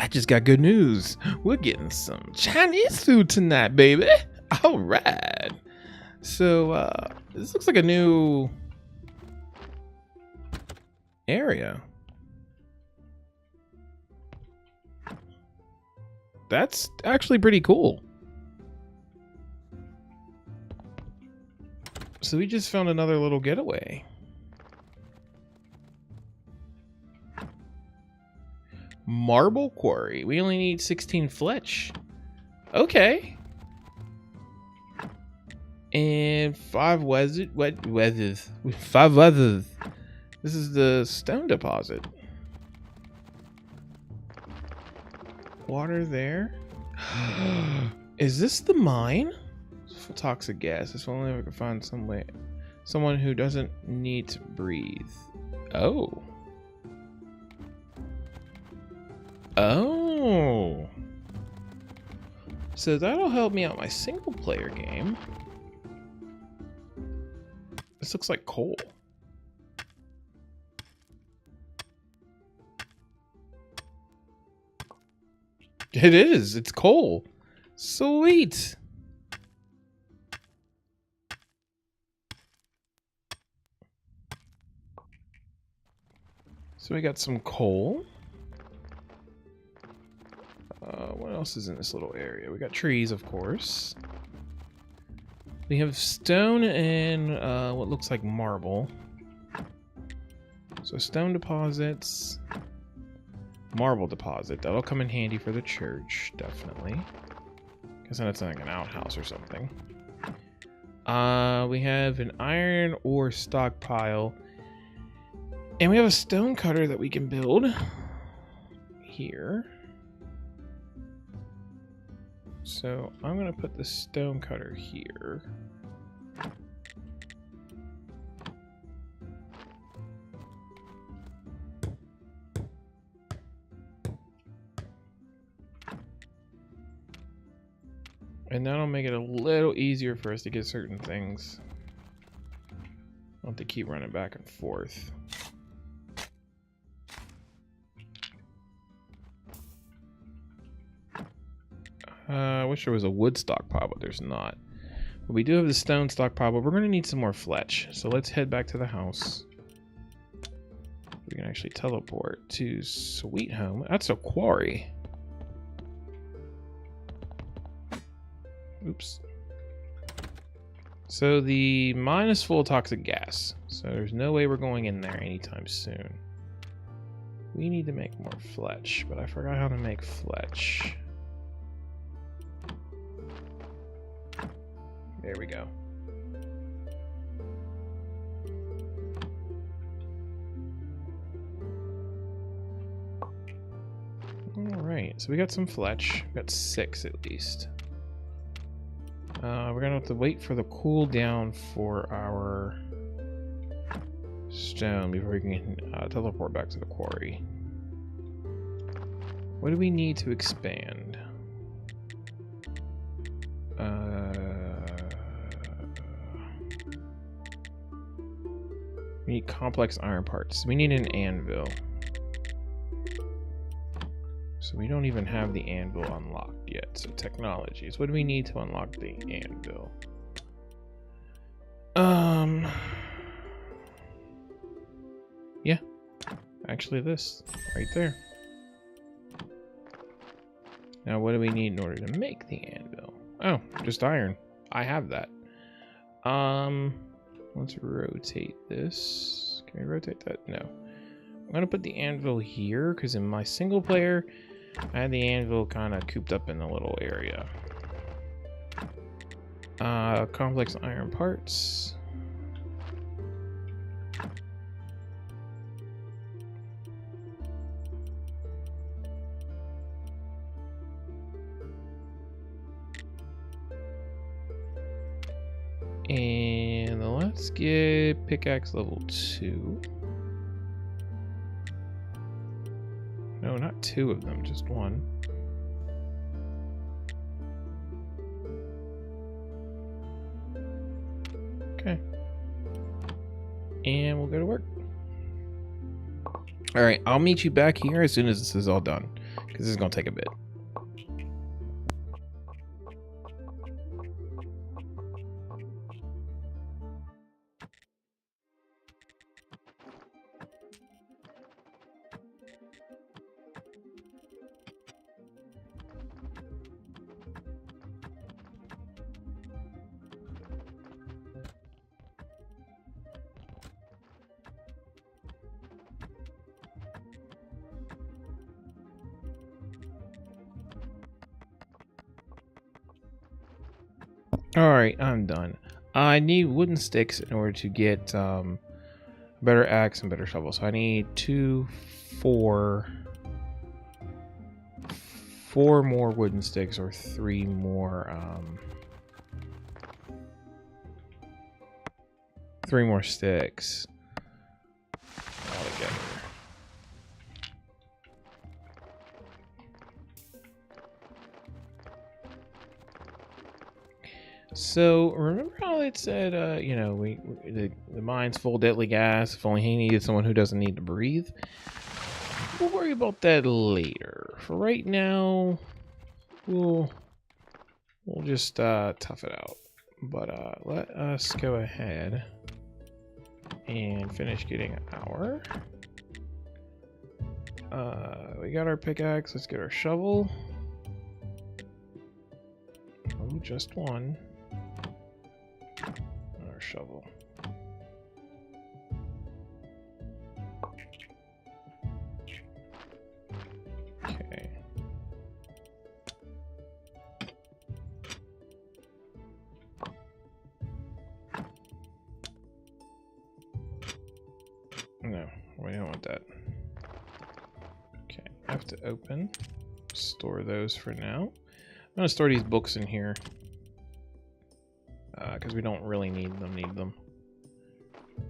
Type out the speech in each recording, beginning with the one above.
I just got good news. We're getting some Chinese food tonight, baby. All right. So, this looks like a new area. That's actually pretty cool. So we just found another little getaway. Marble quarry. We only need 16 fletch. Okay. And 5 weathers. 5 weathers. This is the stone deposit. Water there. Is this the mine? Toxic gas. If only I could find someone who doesn't need to breathe. Oh. Oh. So that'll help me out my single player game. This looks like coal. It is. It's coal. Sweet. So we got some coal. What else is in this little area? We got trees, of course. We have stone and what looks like marble. So stone deposits, marble deposit. That'll come in handy for the church, definitely. Guess that's like an outhouse or something. We have an iron ore stockpile. And we have a stone cutter that we can build here. So I'm going to put the stone cutter here. And that'll make it a little easier for us to get certain things. I don't have to keep running back and forth. I wish there was a wood stockpile, but there's not. But we do have the stone stockpile, but we're going to need some more fletch. So let's head back to the house. We can actually teleport to Sweet Home. That's a quarry. Oops. So the mine is full of toxic gas. So there's no way we're going in there anytime soon. We need to make more fletch, but I forgot how to make fletch. There we go. Alright, so we got some fletch. We got 6 at least. We're gonna have to wait for the cooldown for our stone before we can teleport back to the quarry. What do we need to expand? We need complex iron parts. We need an anvil. So we don't even have the anvil unlocked yet. So technologies. What do we need to unlock the anvil? Yeah. Actually this. Right there. Now what do we need in order to make the anvil? Oh, just iron. I have that. Let's rotate this. Can we rotate that? No. I'm gonna put the anvil here because in my single player, I had the anvil kind of cooped up in a little area. Complex iron parts. And let's get pickaxe level 2. No, not 2 of them, just 1. Okay. And we'll go to work. Alright, I'll meet you back here as soon as this is all done. because this is going to take a bit. Alright, I'm done. I need wooden sticks in order to get better axe and better shovel. So I need 4 more wooden sticks or 3 more 3 more sticks altogether. So remember how it said, you know, the mine's full of deadly gas. If only he needed someone who doesn't need to breathe. We'll worry about that later. For right now, we'll just tough it out. But let us go ahead and finish getting our. We got our pickaxe. Let's get our shovel. Oh, just one. Our shovel. Okay. No, we don't want that. Okay, I have to open. Store those for now. I'm gonna store these books in here. Because we don't really need them.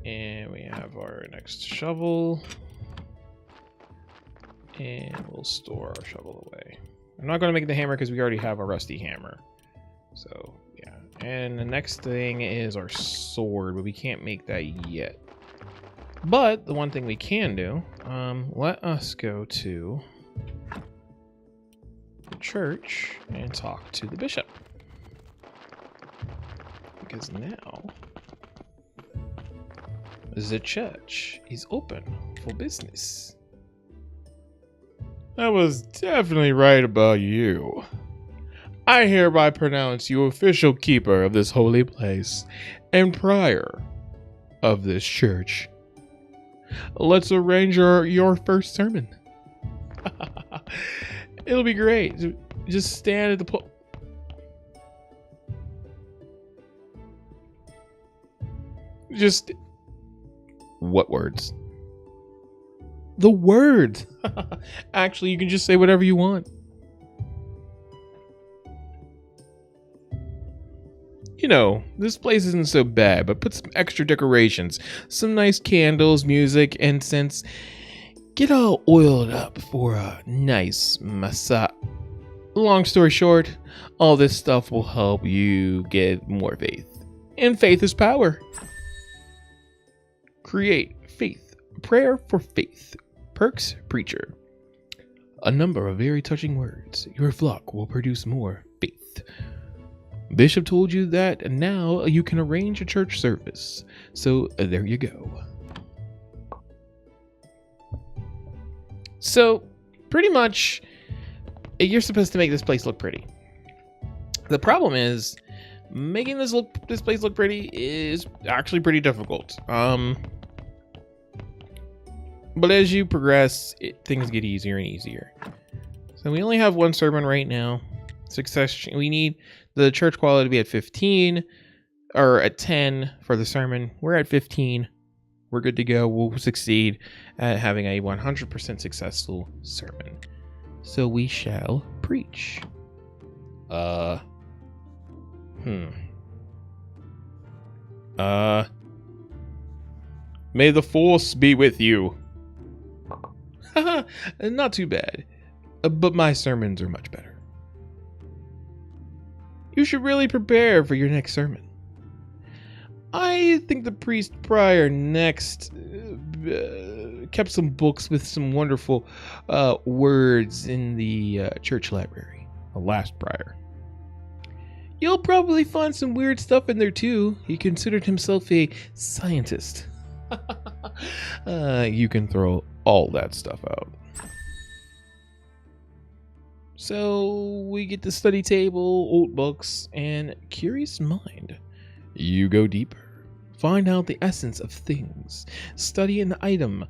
And we have our next shovel. And we'll store our shovel away. I'm not going to make the hammer because we already have a rusty hammer. So, yeah. And the next thing is our sword, but we can't make that yet. But the one thing we can do, let us go to the church and talk to the bishop. Because now the church is open for business. I was definitely right about you. I hereby pronounce you official keeper of this holy place and prior of this church. Let's arrange your first sermon. It'll be great. Just stand at the pulpit. Just what words? The words. Actually, you can just say whatever you want. You know, this place isn't so bad, but put some extra decorations, some nice candles, music, incense. Get all oiled up for a nice massage. Long story short, all this stuff will help you get more faith. And faith is power. Create faith. Prayer for faith. Perks preacher. A number of very touching words. Your flock will produce more faith. Bishop told you that, and now you can arrange a church service. So there you go. So pretty much, you're supposed to make this place look pretty. The problem is, making this place look pretty is actually pretty difficult. But as you progress, things get easier and easier. So we only have one sermon right now. Success. We need the church quality to be at 15 or at 10 for the sermon. We're at 15. We're good to go. We'll succeed at having a 100% successful sermon. So we shall preach. May the force be with you. Not too bad. But my sermons are much better. You should really prepare for your next sermon. I think the priest prior next kept some books with some wonderful words in the church library. The last prior. You'll probably find some weird stuff in there too. He considered himself a scientist. You can throw all that stuff out. So we get the study table, old books, and curious mind. You go deeper. Find out the essence of things. Study an item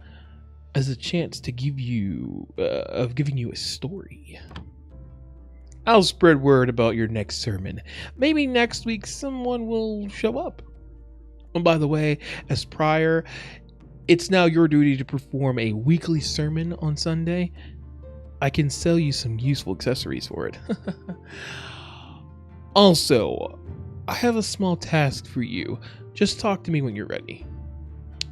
as a chance to giving you a story. I'll spread word about your next sermon. Maybe next week someone will show up. And by the way, as prior, it's now your duty to perform a weekly sermon on Sunday. I can sell you some useful accessories for it. Also, I have a small task for you. Just talk to me when you're ready.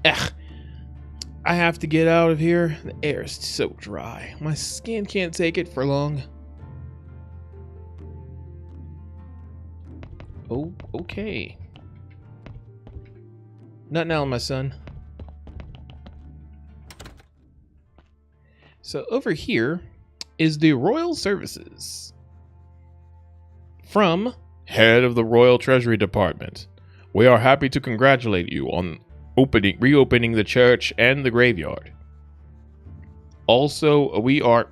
I have to get out of here. The air is so dry. My skin can't take it for long. Oh, okay. Not now, my son. So over here is the Royal Services. From Head of the Royal Treasury Department. We are happy to congratulate you on reopening the church and the graveyard. Also, we are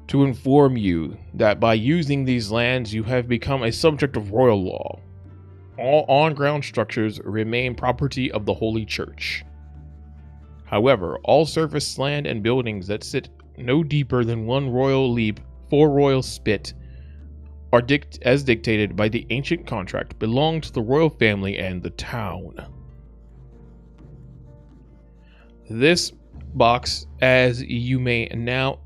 to inform you that by using these lands, you have become a subject of royal law. All on-ground structures remain property of the Holy Church. However, all surface land and buildings that sit no deeper than 1 royal leap, 4 royal spit, are as dictated by the ancient contract, belong to the royal family and the town. This box, as you may now,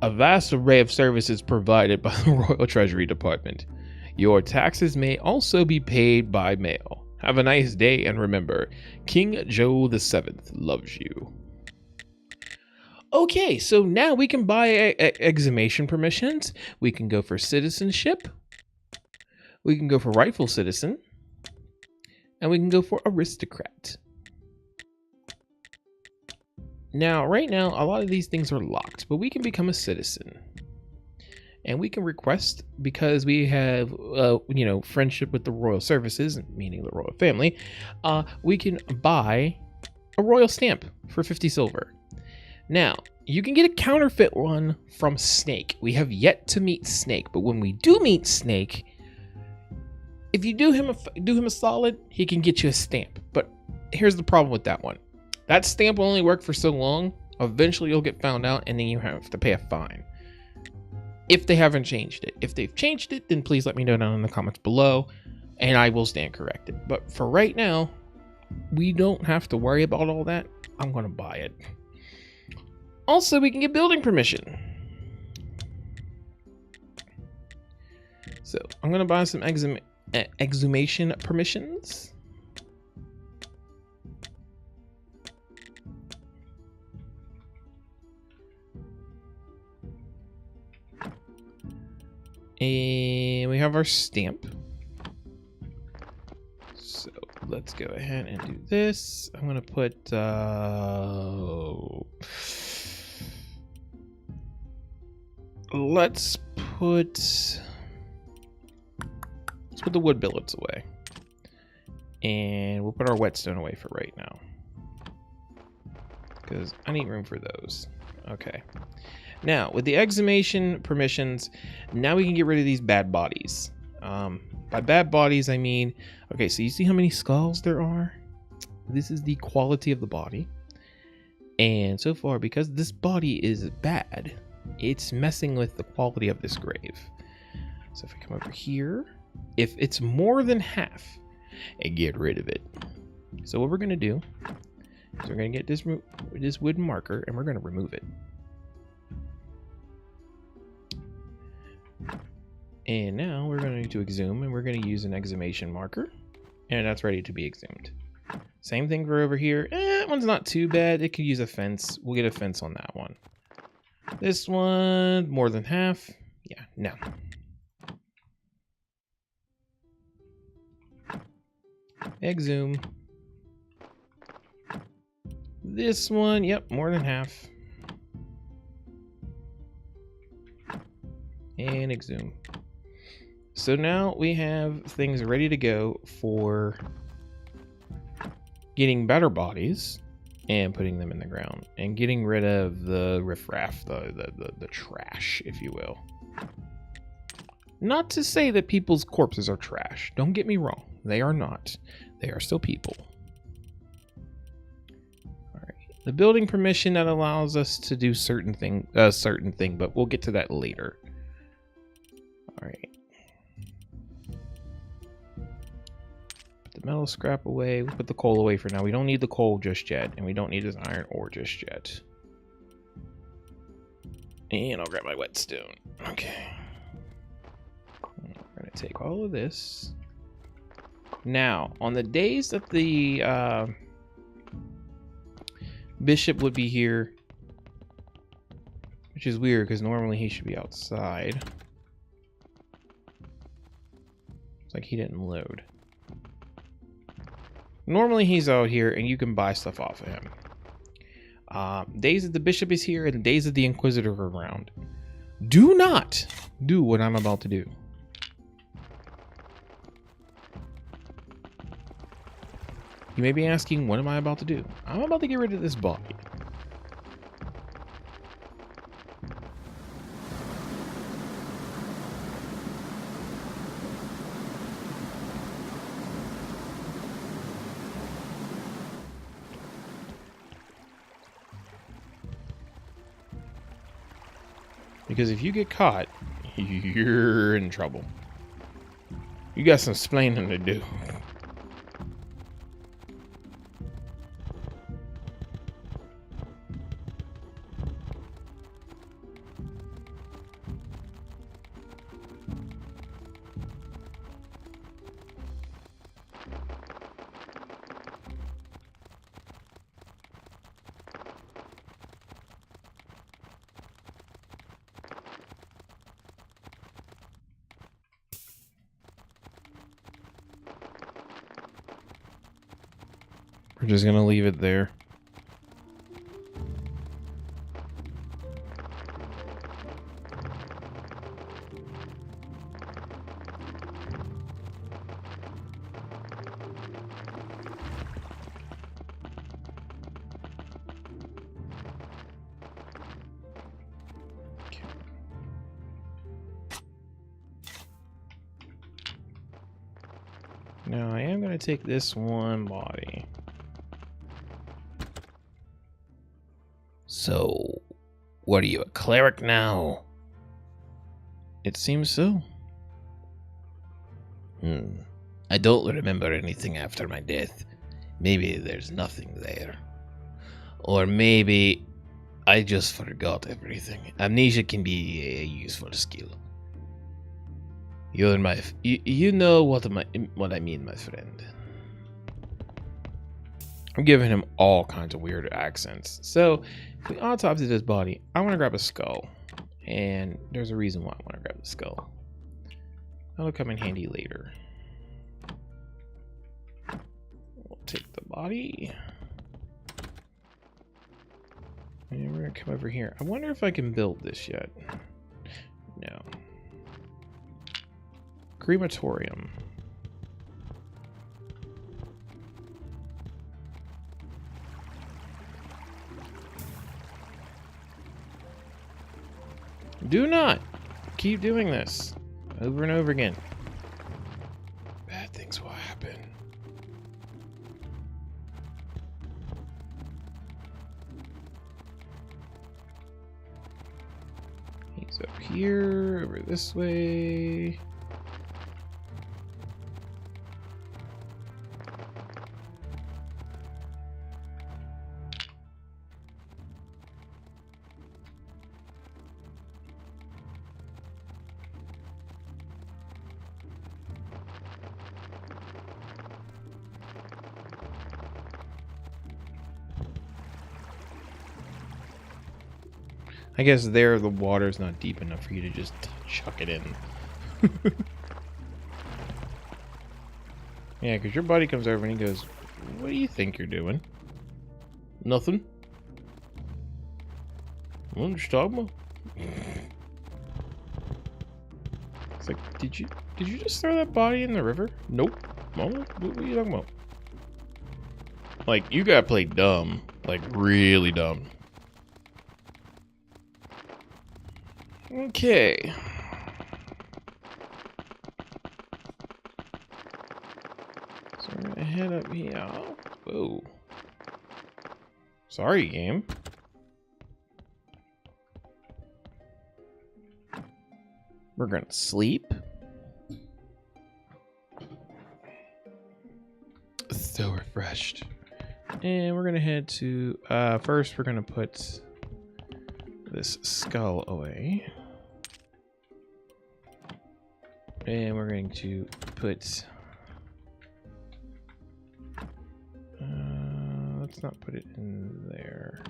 a vast array of services provided by the Royal Treasury Department. Your taxes may also be paid by mail. Have a nice day, and remember, King Joe VII loves you. Okay, so now we can buy exhumation permissions. We can go for citizenship. We can go for rightful citizen. And we can go for aristocrat. Now, right now, a lot of these things are locked, but we can become a citizen. And we can request, because we have, friendship with the royal services, meaning the royal family, we can buy a royal stamp for 50 silver. Now, you can get a counterfeit one from Snake. We have yet to meet Snake, but when we do meet Snake, if you do him a solid, he can get you a stamp. But here's the problem with that one. That stamp will only work for so long. Eventually you'll get found out and then you have to pay a fine. If they haven't changed it. If they've changed it, then please let me know down in the comments below and I will stand corrected. But for right now, we don't have to worry about all that. I'm going to buy it. Also, we can get building permission. So I'm going to buy some exhumation permissions. And we have our stamp. So let's go ahead and do this. I'm going to put let's put the wood billets away. And we'll put our whetstone away for right now. Because I need room for those. Okay. Now, with the exhumation permissions, now we can get rid of these bad bodies. By bad bodies, I mean, okay, so you see how many skulls there are? This is the quality of the body. And so far, because this body is bad, it's messing with the quality of this grave. So if we come over here, if it's more than half, and get rid of it. So what we're going to do is we're going to get this wooden marker and we're going to remove it. And now we're going to exhume and we're going to use an exhumation marker. And that's ready to be exhumed. Same thing for over here. That one's not too bad. It could use a fence. We'll get a fence on that one. This one, more than half. Yeah, no. Exhume. this one, yep, more than half. And exhume. So now we have things ready to go for getting better bodies and putting them in the ground and getting rid of the riffraff, the trash, if you will. Not to say that people's corpses are trash. Don't get me wrong. They are not. They are still people. All right. The building permission that allows us to do certain thing, but we'll get to that later. All right. Put the metal scrap away. We'll put the coal away for now. We don't need the coal just yet, and we don't need this iron ore just yet. And I'll grab my whetstone. Okay. We're going to take all of this. Now, on the days that the bishop would be here, which is weird because normally he should be outside. It's like he didn't load. Normally he's out here and you can buy stuff off of him. Days that the bishop is here and days that the inquisitor are around. Do not do what I'm about to do. You may be asking, what am I about to do? I'm about to get rid of this body. Because if you get caught, you're in trouble. You got some explaining to do. We're just gonna leave it there. Now I am gonna take this one body. So, what are you, a cleric now? It seems so. I don't remember anything after my death. Maybe there's nothing there. Or maybe I just forgot everything. Amnesia can be a useful skill. You're my... You know what I mean, my friend. I'm giving him all kinds of weird accents. So, if we autopsy this body, I want to grab a skull. And there's a reason why I want to grab the skull. That'll come in handy later. We'll take the body. And we're going to come over here. I wonder if I can build this yet. No. Crematorium. Do not keep doing this over and over again. Bad things will happen. He's up here, over this way. I guess there the water's not deep enough for you to just chuck it in. Yeah, because your buddy comes over and he goes, "What do you think you're doing? Nothing. What are you talking about? It's like, did you just throw that body in the river? Nope. What are you talking about? Like, you gotta play dumb. Like, really dumb. Okay. So we're gonna head up here. Whoa. Sorry, game. We're gonna sleep. So refreshed. And we're gonna head to, first we're gonna put this skull away. And we're going to put, let's not put it in there.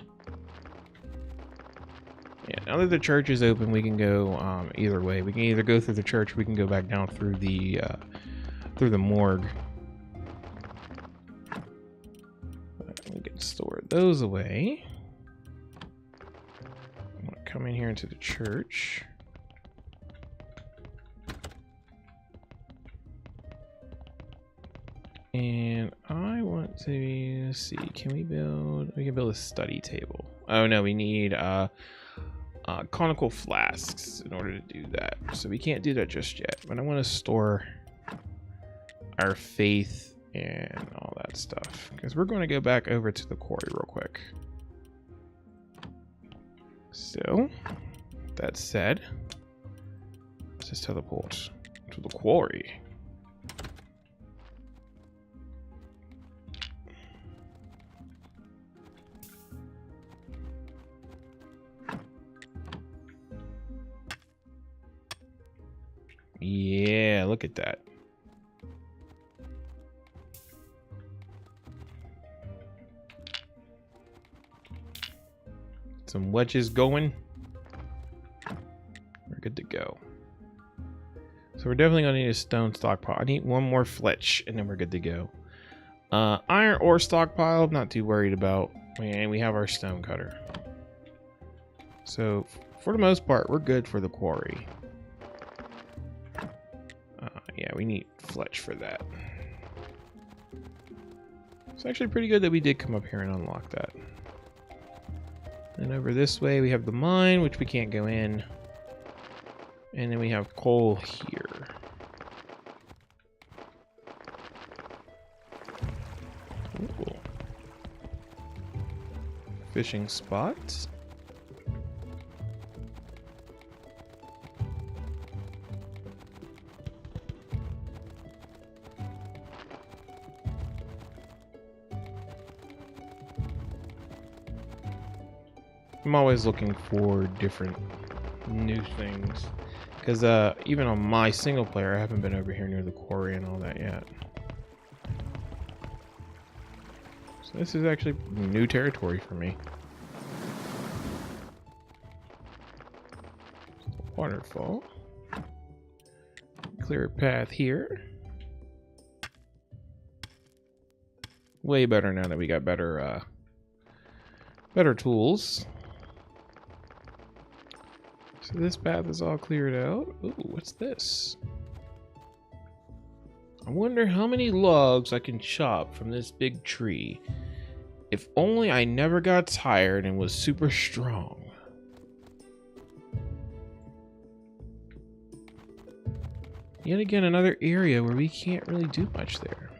Yeah, now that the church is open, we can go either way. We can either go through the church, or we can go back down through the morgue. We can store those away. I'm gonna come in here into the church. And I want to see, we can build a study table. Oh no, we need conical flasks in order to do that. So we can't do that just yet, but I want to store our faith and all that stuff, because we're going to go back over to the quarry real quick. So, that said, let's just teleport to the quarry. Yeah, look at that. Some wedges going. We're good to go. So we're definitely gonna need a stone stockpile. I need one more fletch and then we're good to go. Iron ore stockpile, I'm not too worried about. And we have our stone cutter. So for the most part, we're good for the quarry. Yeah, we need fletch for that. It's actually pretty good that we did come up here and unlock that. And over this way we have the mine, which we can't go in. And then we have coal here. Ooh. Fishing spot. I'm always looking for different new things, because even on my single player, I haven't been over here near the quarry and all that yet. So this is actually new territory for me. Waterfall. Clear a path here. Way better now that we got better tools. So this path is all cleared out. Ooh, what's this? I wonder how many logs I can chop from this big tree. If only I never got tired and was super strong. Yet again, another area where we can't really do much there.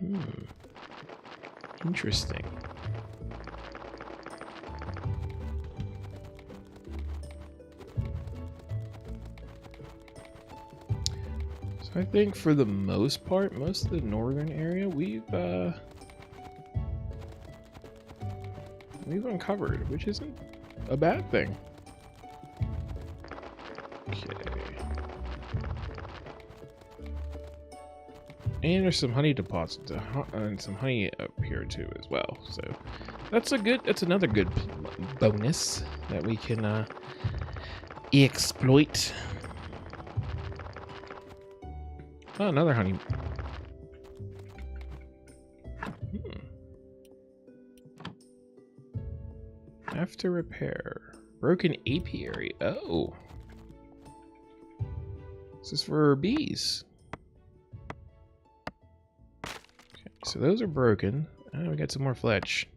Interesting. I think for the most part, most of the northern area we've uncovered, which isn't a bad thing. Okay. And there's some honey deposits and some honey up here too as well. So that's another good bonus that we can exploit. Oh, another honey. Have to repair. Broken apiary. Oh. This is for bees. Okay, so those are broken. Oh, we got some more fletch.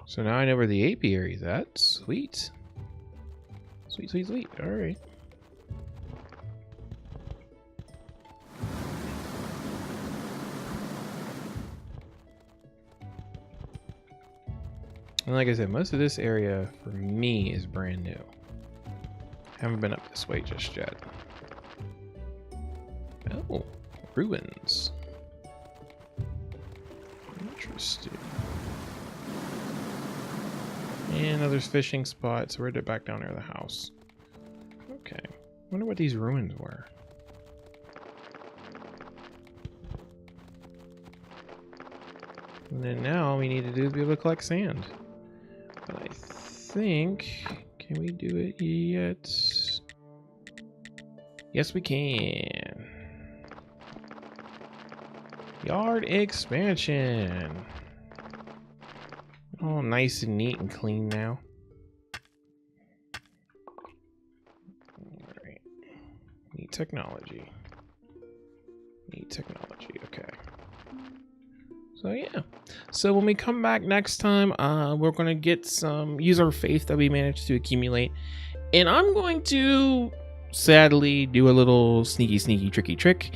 So now I know where the apiary is at. Sweet. Sweet, sweet, sweet. Alright. And like I said, most of this area for me is brand new. Haven't been up this way just yet. Oh, ruins. Interesting. And there's fishing spots. We're back down near the house. Okay. Wonder what these ruins were. And then now all we need to do is be able to collect sand. But I think... Can we do it yet? Yes, we can. Yard expansion. All nice and neat and clean now. Alright. Neat technology. Neat technology, okay. So yeah. So when we come back next time, we're gonna get some use our faith that we managed to accumulate. And I'm going to sadly do a little sneaky tricky trick.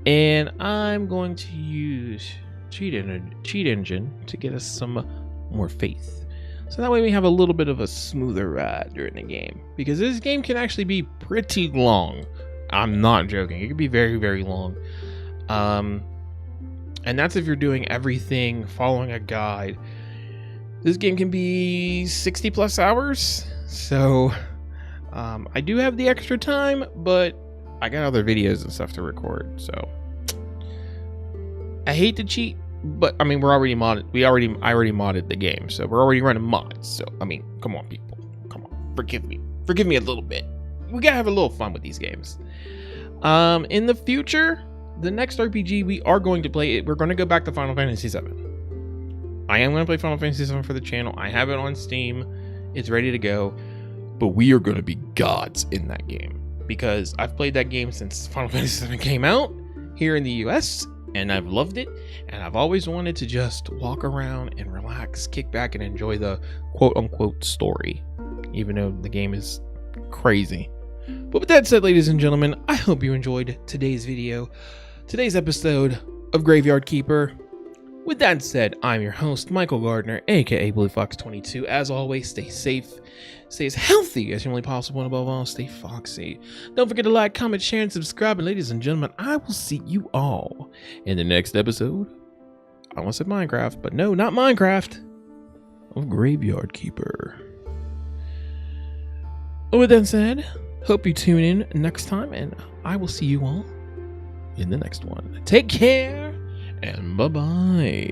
And I'm going to use cheat engine to get us some more faith, so that way we have a little bit of a smoother ride during the game, because this game can actually be pretty long. I'm not joking, it can be very long, and that's if you're doing everything following a guide. This game can be 60 plus hours, so I do have the extra time, but I got other videos and stuff to record, so I hate to cheat. But I mean, we're already modded. I already modded the game, so we're already running mods. So I mean, come on, people, come on, forgive me a little bit. We gotta have a little fun with these games. In the future, the next RPG we are going to play, we're going to go back to Final Fantasy VII. I am going to play Final Fantasy VII for the channel. I have it on Steam. It's ready to go. But we are going to be gods in that game, because I've played that game since Final Fantasy VII came out here in the US. And I've loved it, and I've always wanted to just walk around and relax, kick back, and enjoy the quote-unquote story, even though the game is crazy. But with that said, ladies and gentlemen, I hope you enjoyed today's video, today's episode of Graveyard Keeper. With that said, I'm your host, Michael Gardner, aka BlueFox22. As always, stay safe, stay as healthy as humanly possible, and above all, stay foxy. Don't forget to like, comment, share, and subscribe. And ladies and gentlemen, I will see you all in the next episode. I almost said Minecraft, but no, not Minecraft, of Graveyard Keeper. With that said, hope you tune in next time, and I will see you all in the next one. Take care, and bye-bye.